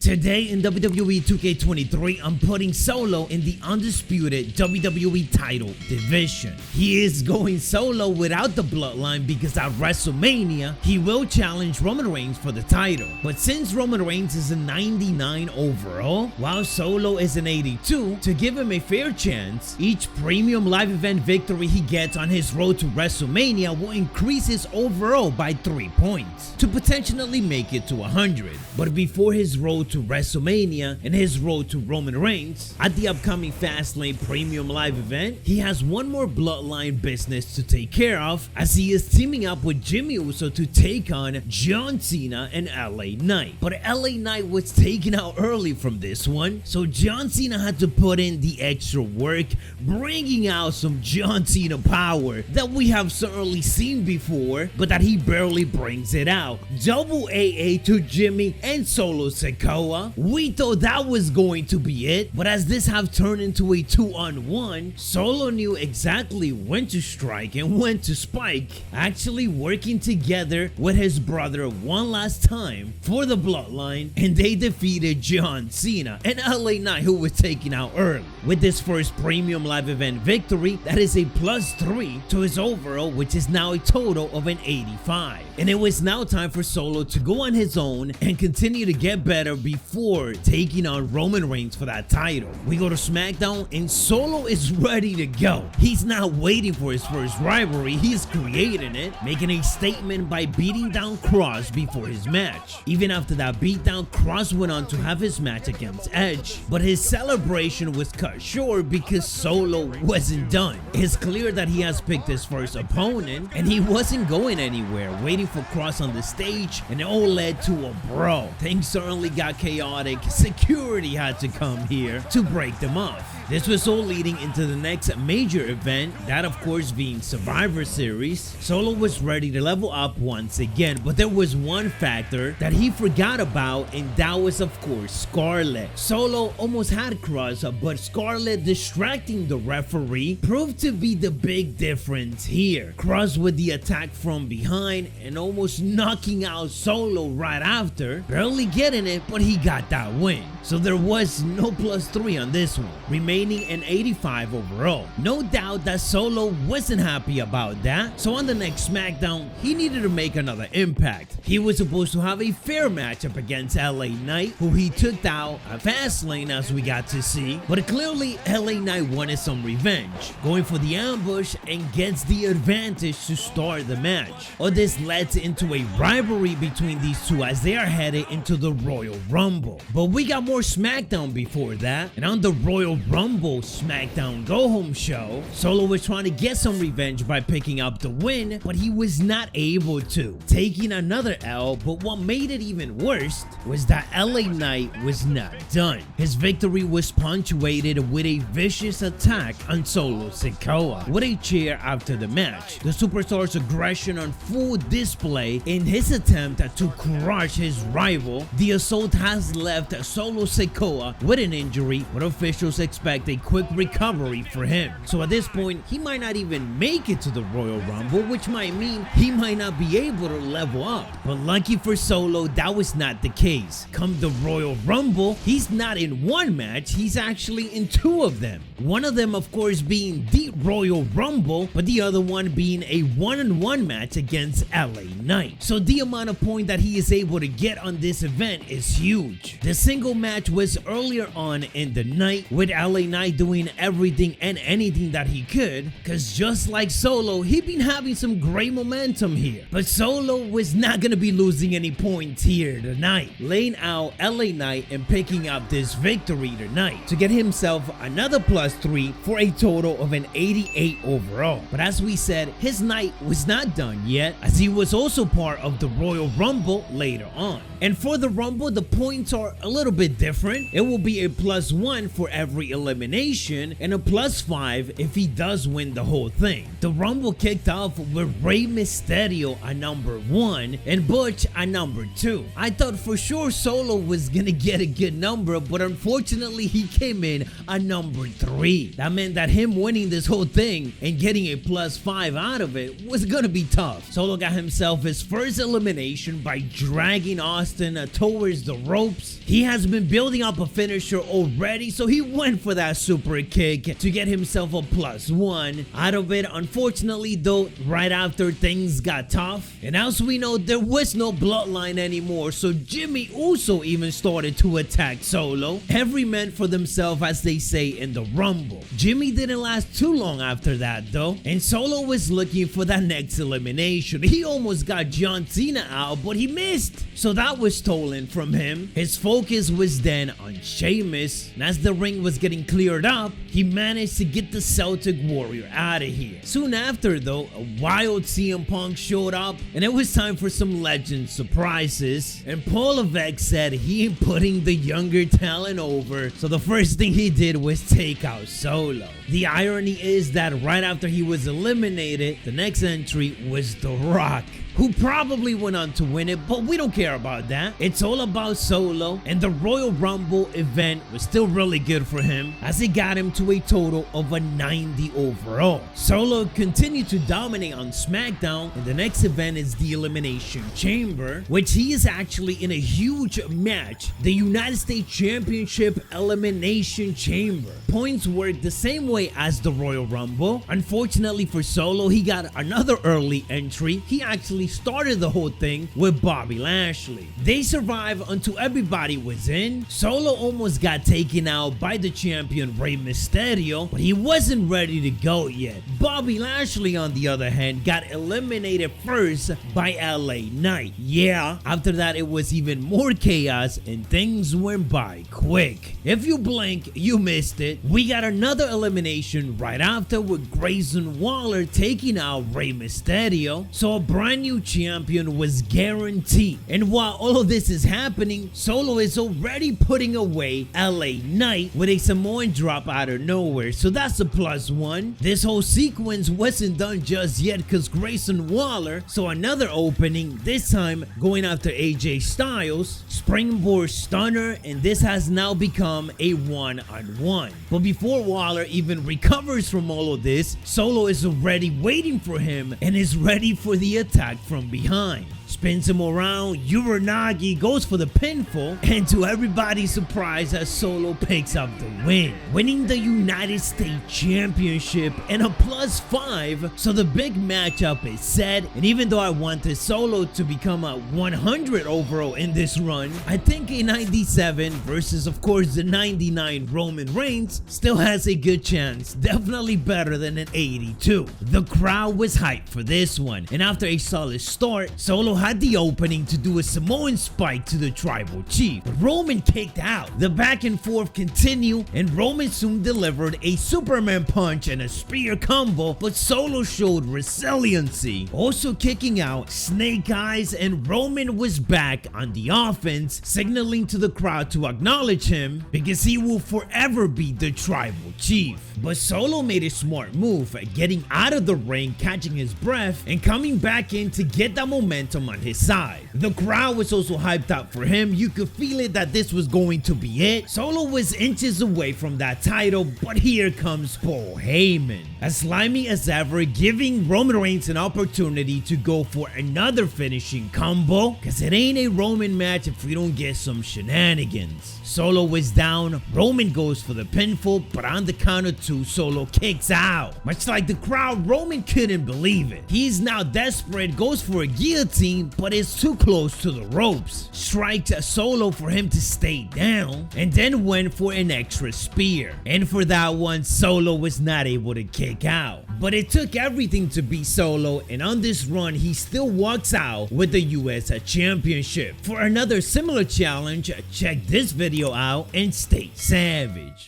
Today in WWE 2K23, I'm putting Solo in the undisputed WWE title division. He is going solo without the bloodline because at WrestleMania, he will challenge Roman Reigns for the title. But since Roman Reigns is a 99 overall, while Solo is an 82, to give him a fair chance, each premium live event victory he gets on his road to WrestleMania will increase his overall by 3 points to potentially make it to 100. But before his road to WrestleMania and his road to Roman Reigns, at the upcoming Fastlane Premium Live event, he has one more bloodline business to take care of as he is teaming up with Jimmy Uso to take on John Cena and LA Knight. But LA Knight was taken out early from this one, so John Cena had to put in the extra work, bringing out some John Cena power that we have certainly seen before, but that he barely brings it out. Double AA to Jimmy and Solo Sikoa. We thought that was going to be it, but as this have turned into a 2-on-1, Solo knew exactly when to strike and when to spike, actually working together with his brother one last time for the bloodline, and they defeated John Cena and LA Knight, who was taken out early. With this first premium live event victory, that is a +3 to his overall, which is now a total of an 85. And it was now time for Solo to go on his own and continue to get better before taking on Roman Reigns for that title. We go to SmackDown and Solo is ready to go. He's not waiting for his first rivalry, he's creating it, making a statement by beating down Cross before his match. Even after that beatdown, Cross went on to have his match against Edge, but his celebration was cut short because Solo wasn't done. It's clear that he has picked his first opponent and he wasn't going anywhere, waiting for Cross on the stage, and it all led to a brawl. Things certainly got chaotic. Security had to come here to break them off. This was all leading into the next major event, that of course being Survivor Series. Solo was ready to level up once again, but there was one factor that he forgot about, and that was of course Scarlett. Solo almost had Cross, but Scarlett distracting the referee proved to be the big difference here. Cross with the attack from behind and almost knocking out Solo right after, barely getting it, but he got that win. So there was no +3 on this one, remaining an 85 overall. No doubt that Solo wasn't happy about that, so on the next SmackDown, he needed to make another impact. He was supposed to have a fair matchup against LA Knight, who he took out at Fastlane as we got to see, but clearly LA Knight wanted some revenge, going for the ambush and gets the advantage to start the match. All this led into a rivalry between these two as they are headed into the Royal Rumble. But we got more SmackDown before that, and on the Royal Rumble SmackDown Go Home show, Solo was trying to get some revenge by picking up the win, but he was not able to, taking another L. But what made it even worse was that LA Knight was not done. His victory was punctuated with a vicious attack on Solo Sikoa with a chair after the match. The superstar's aggression on full display in his attempt to crush his rival. The assault has left Solo Sikoa with an injury, but officials expect a quick recovery for him. So at this point, he might not even make it to the Royal Rumble, which might mean he might not be able to level up. But lucky for Solo, that was not the case. Come the Royal Rumble, he's not in one match, he's actually in 2 of them. One of them, of course, being the Royal Rumble, but the other one being a 1-on-1 match against LA Knight. So the amount of points that he is able to get on this event is huge. The single match was earlier on in the night, with LA Knight doing everything and anything that he could, because just like Solo, he'd been having some great momentum here. But Solo was not going to be losing any points here tonight, laying out LA Knight and picking up this victory tonight to get himself another +3 for a total of an 88 overall. But as we said, his night was not done yet, as he was also part of the Royal Rumble later on. And for the Rumble, the points are a little bit different. It will be a +1 for every elimination elimination and a +5 if he does win the whole thing. The Rumble kicked off with Rey Mysterio at number 1 and Butch at number 2. I thought for sure Solo was gonna get a good number, but unfortunately he came in at number 3. That meant that him winning this whole thing and getting a +5 out of it was gonna be tough. Solo got himself his first elimination by dragging Austin towards the ropes. He has been building up a finisher already, so he went for that super kick to get himself a +1 out of it. Unfortunately though, right after things got tough, and as we know, there was no bloodline anymore, so Jimmy Uso even started to attack Solo. Every man for themselves, as they say in the Rumble. Jimmy didn't last too long after that though, and Solo was looking for that next elimination. He almost got John Cena out, but he missed, so that was stolen from him. His focus was then on Sheamus, and as the ring was getting cleared up, he managed to get the Celtic Warrior out of here. Soon after though, a wild CM Punk showed up, and it was time for some legend surprises, and Paul Levesque said he ain't putting the younger talent over, so the first thing he did was take out Solo. The irony is that right after he was eliminated, the next entry was The Rock, who probably went on to win it, but we don't care about that. It's all about Solo, and the Royal Rumble event was still really good for him, as it got him to a total of a 90 overall. Solo continued to dominate on SmackDown, and the next event is the Elimination Chamber, which he is actually in a huge match, the United States Championship Elimination Chamber. Points work the same way as the Royal Rumble. Unfortunately for Solo, he got another early entry. He actually started the whole thing with Bobby Lashley. They survived until everybody was in. Solo almost got taken out by the champion Rey Mysterio, but he wasn't ready to go yet. Bobby Lashley, on the other hand, got eliminated first by LA Knight. Yeah, after that it was even more chaos and things went by quick. If you blink, you missed it. We got another elimination right after with Grayson Waller taking out Rey Mysterio, so a brand new champion was guaranteed. And while all of this is happening, Solo is already putting away LA Knight with a Samoan drop out of nowhere, so that's a +1. This whole sequence wasn't done just yet because Grayson Waller saw another opening, this time going after AJ Styles, springboard stunner, and this has now become a 1-on-1. But before Waller even recovers from all of this, Solo is already waiting for him and is ready for the attack from behind. Spins him around, Uranagi goes for the pinfall, and to everybody's surprise, as Solo picks up the win, winning the United States Championship and a +5, so the big matchup is set. And even though I wanted Solo to become a 100 overall in this run, I think a 97 versus of course the 99 Roman Reigns still has a good chance, definitely better than an 82. The crowd was hyped for this one, and after a solid start, Solo had the opening to do a Samoan spike to the tribal chief, but Roman kicked out. The back and forth continued, and Roman soon delivered a Superman punch and a spear combo, but Solo showed resiliency, also kicking out Snake Eyes, and Roman was back on the offense, signaling to the crowd to acknowledge him because he will forever be the tribal chief. But Solo made a smart move, getting out of the ring, catching his breath, and coming back in to get that momentum on his side. The crowd was also hyped up for him. You could feel it that this was going to be it. Solo was inches away from that title, but here comes Paul Heyman, as slimy as ever, giving Roman Reigns an opportunity to go for another finishing combo, because it ain't a Roman match if we don't get some shenanigans. Solo was down, Roman goes for the pinfall, but on the count of 2, Solo kicks out. Much like the crowd, Roman couldn't believe it. He's now desperate, goes for a guillotine, but is too close to the ropes. Strikes Solo for him to stay down, and then went for an extra spear. And for that one, Solo was not able to kick out. But it took everything to beat Solo, and on this run, he still walks out with the US Championship. For another similar challenge, check this video out and stay savage.